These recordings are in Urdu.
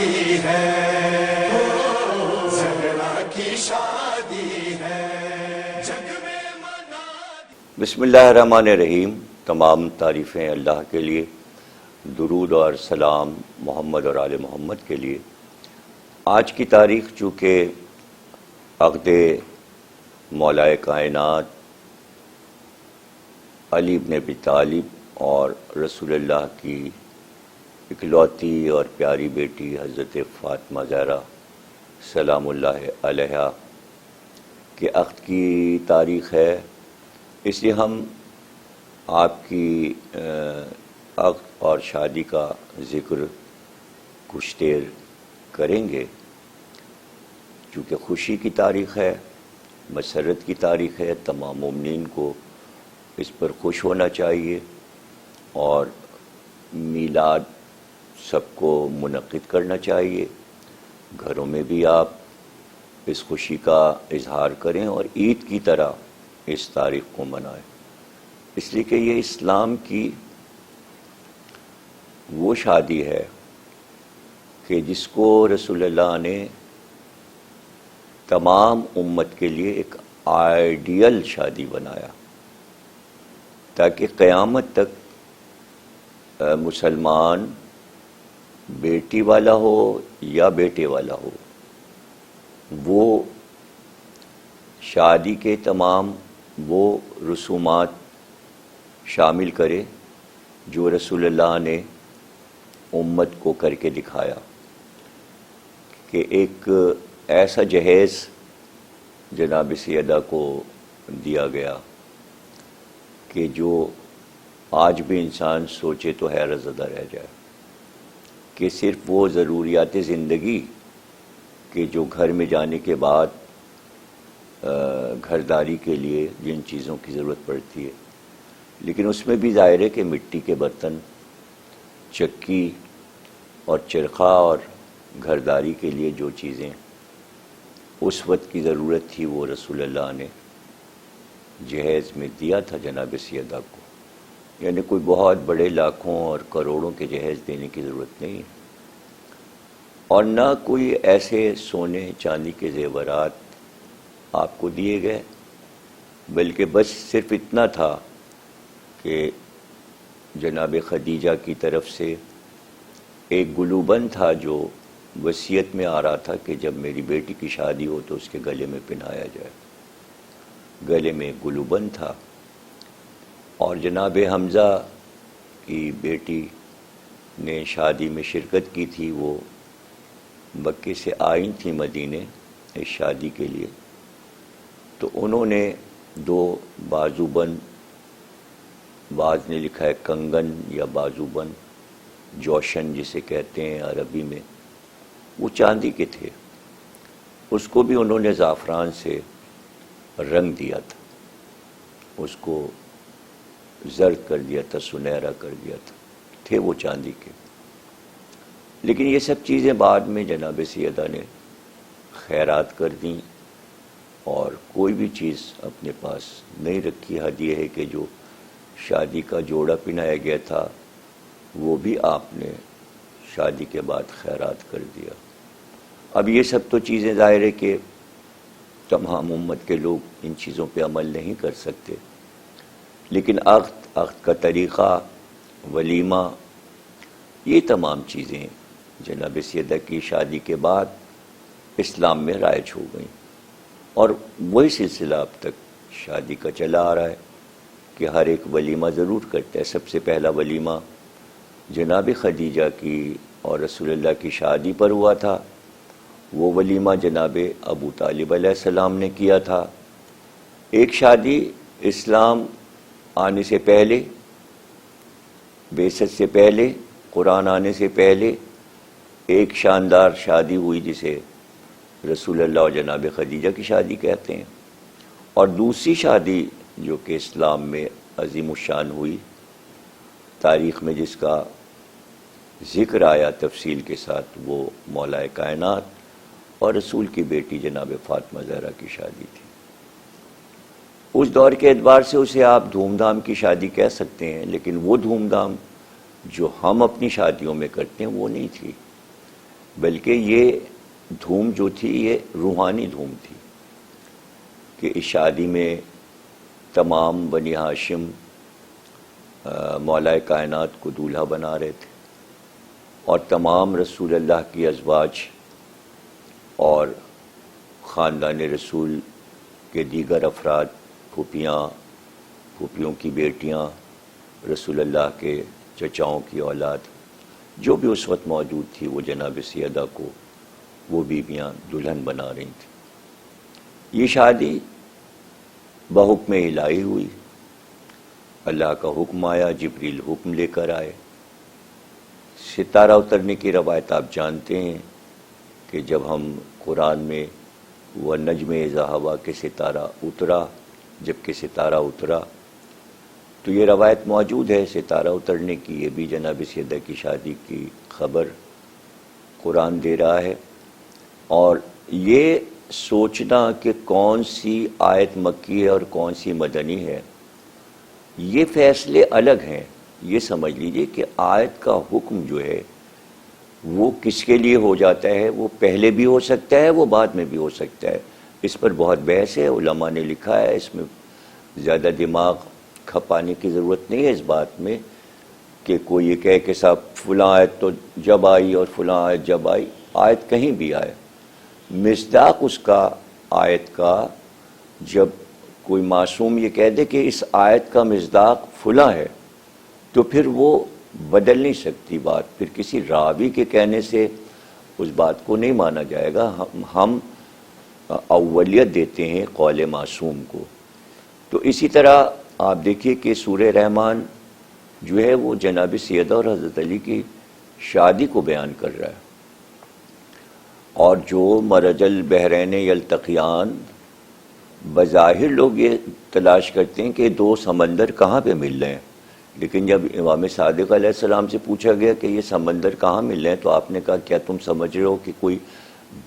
شادی ہے، زہرا کی شادی ہے، جگ میں منا دی۔ بسم اللہ الرحمن الرحیم۔ تمام تعریفیں اللہ کے لیے، درود اور سلام محمد اور آل محمد کے لیے۔ آج کی تاریخ چونکہ عقد مولائے کائنات علی بن ابی طالب اور رسول اللہ کی اکلوتی اور پیاری بیٹی حضرت فاطمہ زہرا سلام اللہ علیہا کے عقد کی تاریخ ہے، اس لیے ہم آپ کی عقد اور شادی کا ذکر کچھ دیر کریں گے، چونکہ خوشی کی تاریخ ہے، مسرت کی تاریخ ہے۔ تمام مومنین کو اس پر خوش ہونا چاہیے اور میلاد سب کو منعقد کرنا چاہیے۔ گھروں میں بھی آپ اس خوشی کا اظہار کریں اور عید کی طرح اس تاریخ کو منائیں، اس لیے کہ یہ اسلام کی وہ شادی ہے کہ جس کو رسول اللہ نے تمام امت کے لیے ایک آئیڈیل شادی بنایا، تاکہ قیامت تک مسلمان بیٹی والا ہو یا بیٹے والا ہو، وہ شادی کے تمام وہ رسومات شامل کرے جو رسول اللہ نے امت کو کر کے دکھایا، کہ ایک ایسا جہیز جناب سیدہ کو دیا گیا کہ جو آج بھی انسان سوچے تو حیرت زدہ رہ جائے، کہ صرف وہ ضروریات زندگی کہ جو گھر میں جانے کے بعد گھرداری کے لیے جن چیزوں کی ضرورت پڑتی ہے، لیکن اس میں بھی ظاہر ہے کہ مٹی کے برتن، چکی اور چرخہ اور گھرداری کے لیے جو چیزیں اس وقت کی ضرورت تھی وہ رسول اللہ نے جہیز میں دیا تھا جناب سیدہ کو۔ یعنی کوئی بہت بڑے لاکھوں اور کروڑوں کے جہیز دینے کی ضرورت نہیں، اور نہ کوئی ایسے سونے چاندی کے زیورات آپ کو دیے گئے، بلکہ بس صرف اتنا تھا کہ جناب خدیجہ کی طرف سے ایک گلوبند تھا جو وصیت میں آ رہا تھا کہ جب میری بیٹی کی شادی ہو تو اس کے گلے میں پہنایا جائے۔ گلے میں گلوبند تھا، اور جناب حمزہ کی بیٹی نے شادی میں شرکت کی تھی، وہ مکے سے آئی تھی مدینے اس شادی کے لیے، تو انہوں نے دو بازو بند، بعض نے لکھا ہے کنگن یا بازو بند، جوشن جسے کہتے ہیں عربی میں، وہ چاندی کے تھے، اس کو بھی انہوں نے زعفران سے رنگ دیا تھا، اس کو زرد کر دیا تھا، سنہرا کر دیا تھا، تھے وہ چاندی کے۔ لیکن یہ سب چیزیں بعد میں جناب سیدہ نے خیرات کر دیں، اور کوئی بھی چیز اپنے پاس نہیں رکھی۔ حد یہ ہے کہ جو شادی کا جوڑا پہنایا گیا تھا وہ بھی آپ نے شادی کے بعد خیرات کر دیا۔ اب یہ سب تو چیزیں ظاہر ہے کہ تمام امت کے لوگ ان چیزوں پہ عمل نہیں کر سکتے، لیکن عقد کا طریقہ، ولیمہ، یہ تمام چیزیں جناب سیدہ کی شادی کے بعد اسلام میں رائج ہو گئیں، اور وہی سلسلہ اب تک شادی کا چلا آ رہا ہے کہ ہر ایک ولیمہ ضرور کرتا ہے۔ سب سے پہلا ولیمہ جناب خدیجہ کی اور رسول اللہ کی شادی پر ہوا تھا، وہ ولیمہ جناب ابو طالب علیہ السلام نے کیا تھا۔ ایک شادی اسلام آنے سے پہلے، بعثت سے پہلے، قرآن آنے سے پہلے ایک شاندار شادی ہوئی جسے رسول اللہ اور جناب خدیجہ کی شادی کہتے ہیں، اور دوسری شادی جو کہ اسلام میں عظیم الشان ہوئی، تاریخ میں جس کا ذکر آیا تفصیل کے ساتھ، وہ مولائے کائنات اور رسول کی بیٹی جناب فاطمہ زہرا کی شادی تھی۔ اس دور کے اعتبار سے اسے آپ دھوم دھام کی شادی کہہ سکتے ہیں، لیکن وہ دھوم دھام جو ہم اپنی شادیوں میں کرتے ہیں وہ نہیں تھی۔ بلکہ یہ دھوم جو تھی یہ روحانی دھوم تھی کہ اس شادی میں تمام بنی ہاشم مولا کائنات کو دولہا بنا رہے تھے، اور تمام رسول اللہ کی ازواج اور خاندان رسول کے دیگر افراد، پھوپھیوں کی بیٹیاں، رسول اللہ کے چچاؤں کی اولاد جو بھی اس وقت موجود تھی، وہ جناب سیدہ کو وہ بیویاں دلہن بنا رہی تھیں۔ یہ شادی بحکم الہی ہوئی، اللہ کا حکم آیا، جبریل حکم لے کر آئے۔ ستارہ اترنے کی روایت آپ جانتے ہیں کہ جب ہم قرآن میں وَالنَّجْمِ إِذَا هَوَىٰ کہ ستارہ اترا، جب کہ ستارہ اترا تو یہ روایت موجود ہے ستارہ اترنے کی، یہ بھی جناب سیدہ کی شادی کی خبر قرآن دے رہا ہے۔ اور یہ سوچنا کہ کون سی آیت مکی ہے اور کون سی مدنی ہے، یہ فیصلے الگ ہیں۔ یہ سمجھ لیجئے کہ آیت کا حکم جو ہے وہ کس کے لیے ہو جاتا ہے، وہ پہلے بھی ہو سکتا ہے، وہ بعد میں بھی ہو سکتا ہے۔ اس پر بہت بحث ہے، علماء نے لکھا ہے، اس میں زیادہ دماغ کھپانے کی ضرورت نہیں ہے اس بات میں کہ کوئی یہ کہے کہ صاحب فلاں آیت تو جب آئی اور فلاں آیت جب آئی۔ آیت کہیں بھی آئے، مصداق اس کا آیت کا، جب کوئی معصوم یہ کہہ دے کہ اس آیت کا مصداق فلاں ہے تو پھر وہ بدل نہیں سکتی بات، پھر کسی راوی کے کہنے سے اس بات کو نہیں مانا جائے گا۔ ہم اولیت دیتے ہیں قول معصوم کو۔ تو اسی طرح آپ دیکھیے کہ سورہ رحمان جو ہے وہ جناب سیدہ اور حضرت علی کی شادی کو بیان کر رہا ہے، اور جو مرج البحرین یلتقیان، بظاہر لوگ یہ تلاش کرتے ہیں کہ دو سمندر کہاں پہ مل رہے ہیں، لیکن جب امام صادق علیہ السلام سے پوچھا گیا کہ یہ سمندر کہاں مل رہے ہیں تو آپ نے کہا کیا تم سمجھ رہے ہو کہ کوئی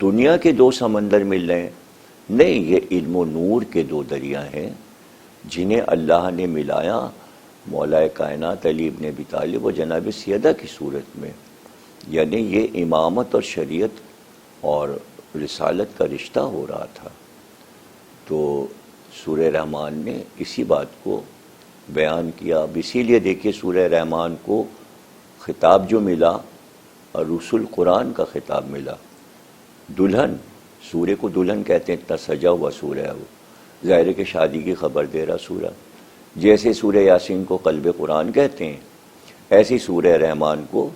دنیا کے دو سمندر مل رہے ہیں؟ نہیں، یہ علم و نور کے دو دریا ہیں جنہیں اللہ نے ملایا مولا کائنات علی ابن ابی طالب و جناب سیدہ کی صورت میں، یعنی یہ امامت اور شریعت اور رسالت کا رشتہ ہو رہا تھا۔ تو سورہ رحمان نے اسی بات کو بیان کیا۔ اب اسی لیے دیکھیے سورہ رحمان کو خطاب جو ملا اور رسول قرآن کا خطاب ملا، دلہن، سورہ کو دلہن کہتے ہیں، اتنا سجا ہوا سورہ ہے وہ، ظاہر ہے کہ شادی کی خبر دے رہا سورہ۔ جیسے سورہ یاسین کو قلب قرآن کہتے ہیں، ایسی سورہ رحمان کو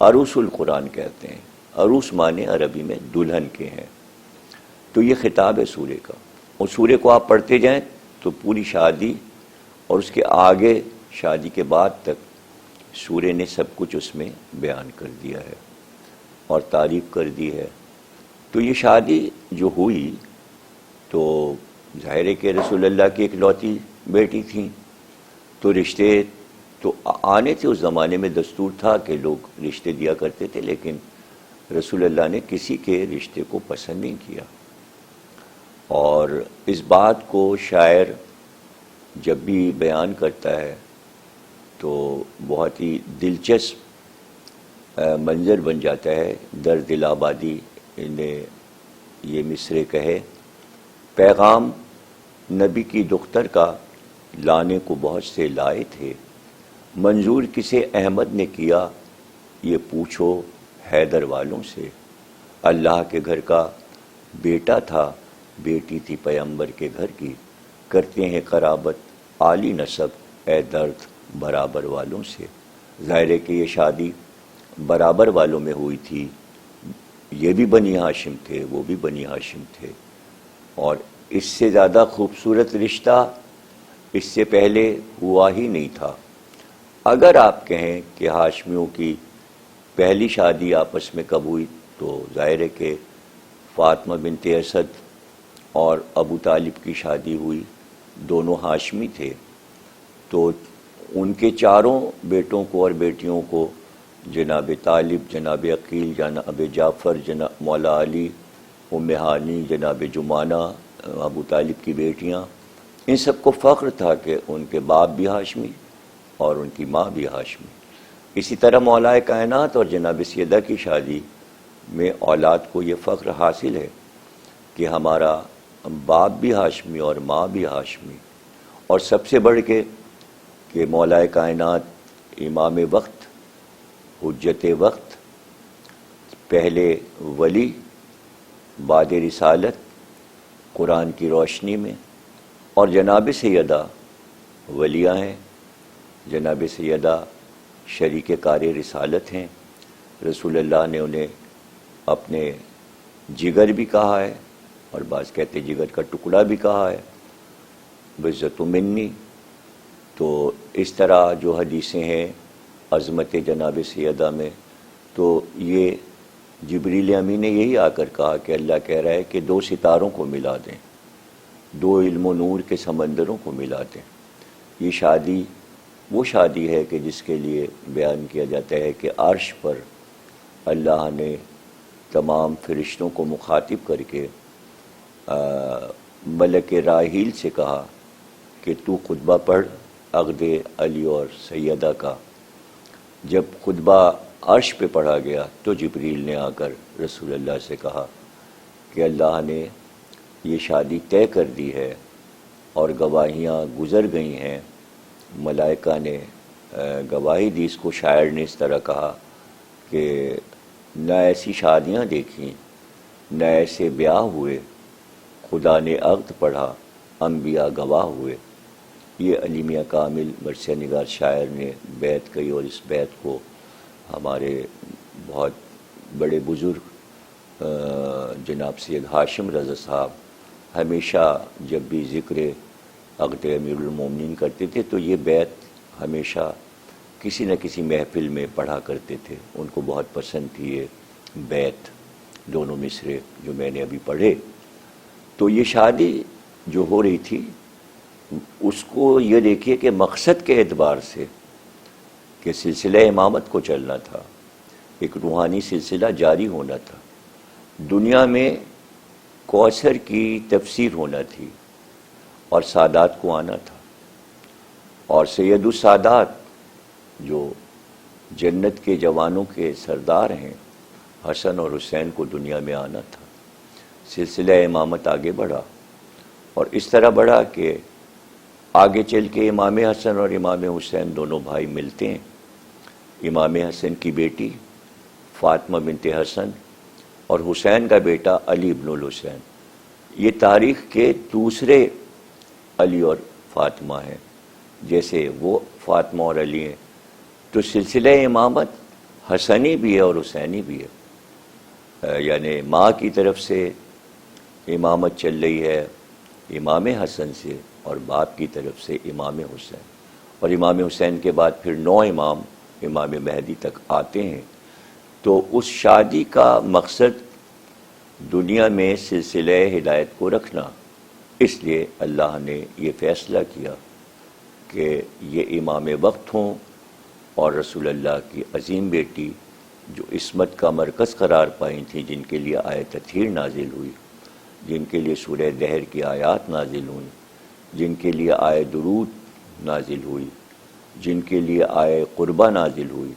عروس القرآن کہتے ہیں۔ عروس معنی عربی میں دلہن کے ہیں۔ تو یہ خطاب ہے سورہ کا، اور سورہ کو آپ پڑھتے جائیں تو پوری شادی اور اس کے آگے شادی کے بعد تک سورہ نے سب کچھ اس میں بیان کر دیا ہے اور تعریف کر دی ہے۔ تو یہ شادی جو ہوئی تو ظاہر ہے کہ رسول اللہ کی اکلوتی بیٹی تھیں، تو رشتے تو آنے تھے، اس زمانے میں دستور تھا کہ لوگ رشتے دیا کرتے تھے، لیکن رسول اللہ نے کسی کے رشتے کو پسند نہیں کیا۔ اور اس بات کو شاعر جب بھی بیان کرتا ہے تو بہت ہی دلچسپ منظر بن جاتا ہے۔ در دل آبادی نے یہ مصرے کہے، پیغام نبی کی دختر کا لانے کو بہت سے لائے تھے، منظور کسے احمد نے کیا یہ پوچھو حیدر والوں سے، اللہ کے گھر کا بیٹا تھا، بیٹی تھی پیغمبر کے گھر کی، کرتے ہیں قرابت عالی نسب اے درد برابر والوں سے۔ ظاہر ہے کہ یہ شادی برابر والوں میں ہوئی تھی، یہ بھی بنی ہاشم تھے، وہ بھی بنی ہاشم تھے، اور اس سے زیادہ خوبصورت رشتہ اس سے پہلے ہوا ہی نہیں تھا۔ اگر آپ کہیں کہ ہاشمیوں کی پہلی شادی آپس میں کب ہوئی تو ظاہر ہے کہ فاطمہ بنت اسد اور ابو طالب کی شادی ہوئی، دونوں ہاشمی تھے، تو ان کے چاروں بیٹوں کو اور بیٹیوں کو، جناب طالب، جناب عقیل، جناب جعفر، جناب مولا علی، ام ہانی، جناب جمانہ، ابو طالب کی بیٹیاں، ان سب کو فخر تھا کہ ان کے باپ بھی ہاشمی اور ان کی ماں بھی ہاشمی۔ اسی طرح مولا کائنات اور جناب سیدہ کی شادی میں اولاد کو یہ فخر حاصل ہے کہ ہمارا باپ بھی ہاشمی اور ماں بھی ہاشمی، اور سب سے بڑھ کے کہ مولا کائنات امام وقت، حجت وقت، پہلے ولی بعد رسالت قرآن کی روشنی میں، اور جناب سیدہ ولیہ ہیں، جناب سیدہ شریک کار رسالت ہیں۔ رسول اللہ نے انہیں اپنے جگر بھی کہا ہے، اور بعض کہتے جگر کا ٹکڑا بھی کہا ہے، بِعِزَّتُ مِنِّی۔ تو اس طرح جو حدیثیں ہیں عظمت جناب سیدہ میں، تو یہ جبریل امین نے یہی آ کر کہا کہ اللہ کہہ رہا ہے کہ 2 ستاروں کو ملا دیں، 2 علم و نور کے سمندروں کو ملا دیں۔ یہ شادی وہ شادی ہے کہ جس کے لیے بیان کیا جاتا ہے کہ عرش پر اللہ نے تمام فرشتوں کو مخاطب کر کے ملک راحیل سے کہا کہ تو خطبہ پڑھ عقد علی اور سیدہ کا۔ جب خطبہ عرش پہ پڑھا گیا تو جبریل نے آ کر رسول اللہ سے کہا کہ اللہ نے یہ شادی طے کر دی ہے اور گواہیاں گزر گئی ہیں، ملائکہ نے گواہی دی۔ اس کو شاعر نے اس طرح کہا کہ نہ ایسی شادیاں دیکھیں، نہ ایسے بیاہ ہوئے، خدا نے عقد پڑھا، انبیاء گواہ ہوئے۔ یہ علی میاں کامل مرثیہ نگار شاعر نے بیت کہی، اور اس بیت کو ہمارے بہت بڑے بزرگ جناب سید ہاشم رضا صاحب ہمیشہ جب بھی ذکر عقد امیر المومنین کرتے تھے تو یہ بیت ہمیشہ کسی نہ کسی محفل میں پڑھا کرتے تھے۔ ان کو بہت پسند تھی یہ بیت، دونوں مصرے جو میں نے ابھی پڑھے۔ تو یہ شادی جو ہو رہی تھی اس کو یہ دیکھیے کہ مقصد کے اعتبار سے کہ سلسلہ امامت کو چلنا تھا، ایک روحانی سلسلہ جاری ہونا تھا، دنیا میں کوثر کی تفسیر ہونا تھی، اور سادات کو آنا تھا، اور سید السادات جو جنت کے جوانوں کے سردار ہیں حسن اور حسین کو دنیا میں آنا تھا۔ سلسلہ امامت آگے بڑھا، اور اس طرح بڑھا کہ آگے چل کے امام حسن اور امام حسین دونوں بھائی ملتے ہیں۔ امام حسن کی بیٹی فاطمہ بنت حسن اور حسین کا بیٹا علی ابن الحسین، یہ تاریخ کے دوسرے علی اور فاطمہ ہیں، جیسے وہ فاطمہ اور علی ہیں۔ تو سلسلہ امامت حسنی بھی ہے اور حسینی بھی ہے، یعنی ماں کی طرف سے امامت چل رہی ہے امام حسن سے، اور باپ کی طرف سے امام حسین، اور امام حسین کے بعد پھر 9 امام امام مہدی تک آتے ہیں۔ تو اس شادی کا مقصد دنیا میں سلسلہ ہدایت کو رکھنا، اس لیے اللہ نے یہ فیصلہ کیا کہ یہ امام وقت ہوں، اور رسول اللہ کی عظیم بیٹی جو عصمت کا مرکز قرار پائی تھیں، جن کے لیے آیت تطہیر نازل ہوئی، جن کے لیے سورہ دہر کی آیات نازل ہوئیں، جن کے لیے آیت درود نازل ہوئی، جن کے لیے آیت قربہ نازل ہوئی،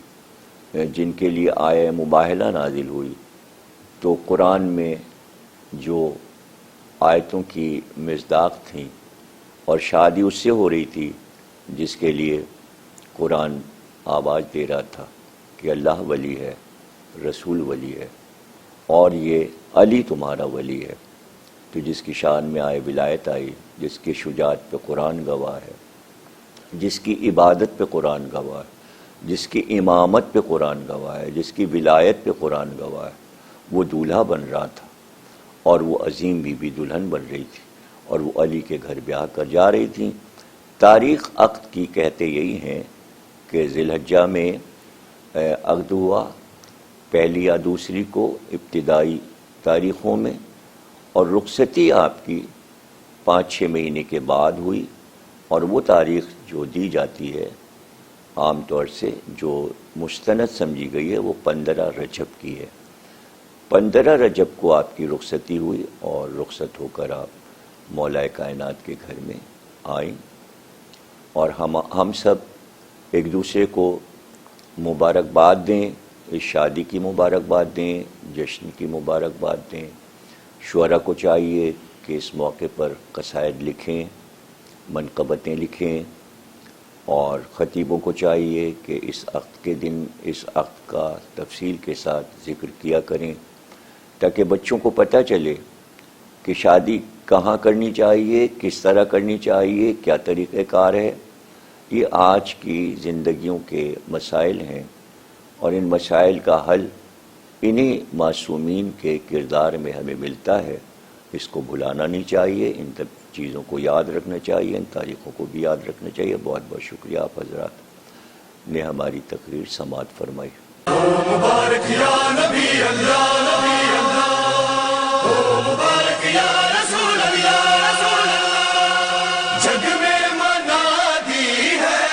جن کے لیے آیت مباہلہ نازل ہوئی۔ تو قرآن میں جو آیتوں کی مصداق تھیں، اور شادی اس سے ہو رہی تھی جس کے لیے قرآن آواز دے رہا تھا کہ اللہ ولی ہے، رسول ولی ہے، اور یہ علی تمہارا ولی ہے۔ تو جس کی شان میں آئے ولایت آئی، جس کی شجاعت پہ قرآن گواہ ہے، جس کی عبادت پہ قرآن گواہ ہے، جس کی امامت پہ قرآن گواہ ہے، جس کی ولایت پہ قرآن گواہ ہے، وہ دولہا بن رہا تھا، اور وہ عظیم بی بی دلہن بن رہی تھی، اور وہ علی کے گھر بیاہ کر جا رہی تھیں۔ تاریخ عقد کی کہتے یہی ہیں کہ ذی الحجہ میں عقد ہوا، پہلی یا دوسری کو ابتدائی تاریخوں میں، اور رخصتی آپ کی 5-6 مہینے کے بعد ہوئی، اور وہ تاریخ جو دی جاتی ہے عام طور سے جو مستند سمجھی گئی ہے وہ 15 رجب کی ہے۔ 15 رجب کو آپ کی رخصتی ہوئی، اور رخصت ہو کر آپ مولا کائنات کے گھر میں آئیں، اور ہم سب ایک دوسرے کو مبارکباد دیں، اس شادی کی مبارکباد دیں جشن کی مبارکباد دیں. شعراء کو چاہیے کہ اس موقع پر قصائد لکھیں، منقبتیں لکھیں، اور خطیبوں کو چاہیے کہ اس عقد کے دن اس عقد کا تفصیل کے ساتھ ذکر کیا کریں، تاکہ بچوں کو پتہ چلے کہ شادی کہاں کرنی چاہیے، کس طرح کرنی چاہیے، کیا طریقہ کار ہے. یہ آج کی زندگیوں کے مسائل ہیں، اور ان مسائل کا حل انہی معصومین کے کردار میں ہمیں ملتا ہے. اس کو بھلانا نہیں چاہیے، ان چیزوں کو یاد رکھنا چاہیے، ان تاریخوں کو بھی یاد رکھنا چاہیے. بہت بہت شکریہ آپ حضرات نے ہماری تقریر سماعت فرمائی. مبارک یا نبی اللہ، نبی اللہ، مبارک یا رسول اللہ، رسول اللہ. جگ میں منادی ہے،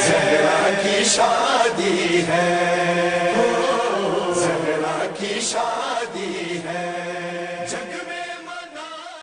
زہرا کی شادی ہے، زہرا کی شادی